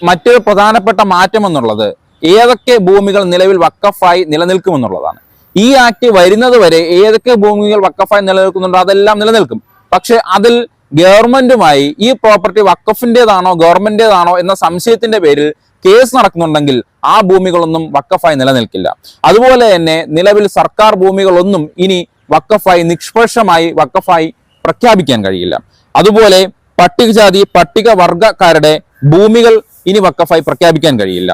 മറ്റൊരു പ്രധാനപ്പെട്ട മാറ്റം എന്നുള്ളത് ഏതൊക്കെ ഭൂമികൾ നിലവിൽ വഖഫായി നിലനിൽക്കുമെന്നുള്ളതാണ്. ഈ ആക്ട് വരുന്നത് വരെ ഏതൊക്കെ ഭൂമികൾ വഖഫായി നിലനിൽക്കുന്നുണ്ടോ അതെല്ലാം നിലനിൽക്കും. പക്ഷെ അതിൽ ഗവൺമെന്റുമായി ഈ പ്രോപ്പർട്ടി വഖഫിന്റേതാണോ ഗവൺമെന്റേതാണോ എന്ന സംശയത്തിന്റെ പേരിൽ കേസ് നടക്കുന്നുണ്ടെങ്കിൽ ആ ഭൂമികളൊന്നും വഖഫായി നിലനിൽക്കില്ല. അതുപോലെ തന്നെ നിലവിൽ സർക്കാർ ഭൂമികളൊന്നും ഇനി വഖഫായി നിഷ്പക്ഷമായി വഖഫായി പ്രഖ്യാപിക്കാൻ കഴിയില്ല. അതുപോലെ പട്ടികജാതി പട്ടികവർഗക്കാരുടെ ഭൂമികൾ ഇനി വഖഫായി പ്രഖ്യാപിക്കാൻ കഴിയില്ല.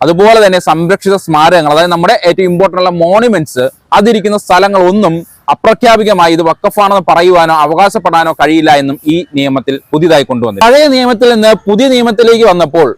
അതുപോലെ തന്നെ സംരക്ഷിത സ്മാരകങ്ങൾ, അതായത് നമ്മുടെ ഏറ്റവും ഇമ്പോർട്ടൻ്റ് ഉള്ള മോണുമെന്റ്സ് അതിരിക്കുന്ന സ്ഥലങ്ങളൊന്നും അപ്രഖ്യാപികമായി ഇത് വഖഫാണെന്ന് പറയുവാനോ അവകാശപ്പെടാനോ കഴിയില്ല എന്നും ഈ നിയമത്തിൽ പുതിയതായി കൊണ്ടുവന്നു. പഴയ നിയമത്തിൽ നിന്ന് പുതിയ നിയമത്തിലേക്ക് വന്നപ്പോൾ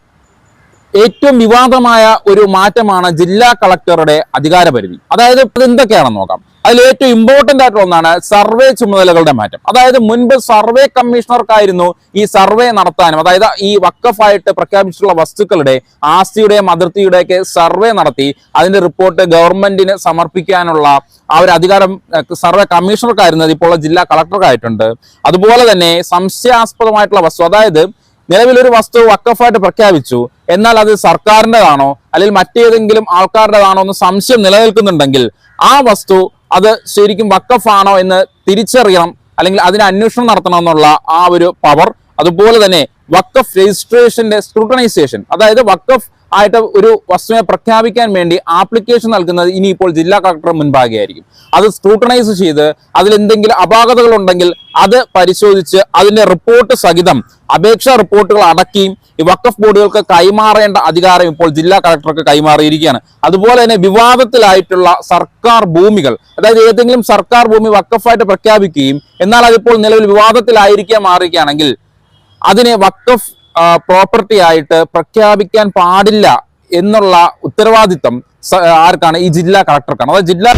ഏറ്റവും വിവാദമായ ഒരു മാറ്റമാണ് ജില്ലാ കളക്ടറുടെ അധികാരപരിധി. അതായത് എന്തൊക്കെയാണെന്ന് നോക്കാം. അതിൽ ഏറ്റവും ഇമ്പോർട്ടന്റ് ആയിട്ടുള്ള ഒന്നാണ് സർവേ ചുമതലകളുടെ മാറ്റം. അതായത് മുൻപ് സർവേ കമ്മീഷണർക്കായിരുന്നു ഈ സർവേ നടത്താനും, അതായത് ഈ വഖഫായിട്ട് പ്രഖ്യാപിച്ചിട്ടുള്ള വസ്തുക്കളുടെ ആസ്തിയുടെയും അതിർത്തിയുടെയൊക്കെ സർവേ നടത്തി അതിന്റെ റിപ്പോർട്ട് ഗവൺമെന്റിന് സമർപ്പിക്കാനുള്ള ആ ഒരു അധികാരം സർവേ കമ്മീഷണർക്കായിരുന്നത് ഇപ്പോൾ ജില്ലാ കളക്ടർക്കായിട്ടുണ്ട്. അതുപോലെ തന്നെ സംശയാസ്പദമായിട്ടുള്ള വസ്തു, അതായത് നിലവിലൊരു വസ്തു വഖഫായിട്ട് പ്രഖ്യാപിച്ചു, എന്നാൽ അത് സർക്കാരിൻ്റെതാണോ അല്ലെങ്കിൽ മറ്റേതെങ്കിലും ആൾക്കാരുടേതാണോ എന്ന് സംശയം നിലനിൽക്കുന്നുണ്ടെങ്കിൽ ആ വസ്തു അത് ശരിക്കും വഖഫാണോ എന്ന് തിരിച്ചറിയണം, അല്ലെങ്കിൽ അതിന് അന്വേഷണം നടത്തണം എന്നുള്ള ആ ഒരു പവർ. അതുപോലെ തന്നെ വഖഫ് രജിസ്ട്രേഷന്റെ സ്ക്രൂട്ടനൈസേഷൻ, അതായത് വഖഫ് ആയിട്ട് ഒരു വസ്തുവിനെ പ്രഖ്യാപിക്കാൻ വേണ്ടി ആപ്ലിക്കേഷൻ നൽകുന്നത് ഇനിയിപ്പോൾ ജില്ലാ കളക്ടർ മുൻപാകെയായിരിക്കും. അത് സ്ക്രൂട്ടനൈസ് ചെയ്ത് അതിലെന്തെങ്കിലും അപാകതകൾ ഉണ്ടെങ്കിൽ അത് പരിശോധിച്ച് അതിന്റെ റിപ്പോർട്ട് സഹിതം അപേക്ഷാ റിപ്പോർട്ടുകൾ അടക്കിയും ഈ വഖഫ് ബോർഡുകൾക്ക് കൈമാറേണ്ട അധികാരം ഇപ്പോൾ ജില്ലാ കളക്ടർക്ക് കൈമാറിയിരിക്കുകയാണ്. അതുപോലെ തന്നെ വിവാദത്തിലായിട്ടുള്ള സർക്കാർ ഭൂമികൾ, അതായത് ഏതെങ്കിലും സർക്കാർ ഭൂമി വഖഫായിട്ട് പ്രഖ്യാപിക്കുകയും എന്നാൽ അതിപ്പോൾ നിലവിൽ വിവാദത്തിലായിരിക്കാൻ മാറുകയാണെങ്കിൽ അതിനെ വഖഫ് പ്രോപ്പർട്ടി ആയിട്ട് പ്രഖ്യാപിക്കാൻ പാടില്ല എന്നുള്ള ഉത്തരവാദിത്തം ആർക്കാണ്? ഈ ജില്ലാ കളക്ടർക്കാണ്. അതായത് ജില്ലാ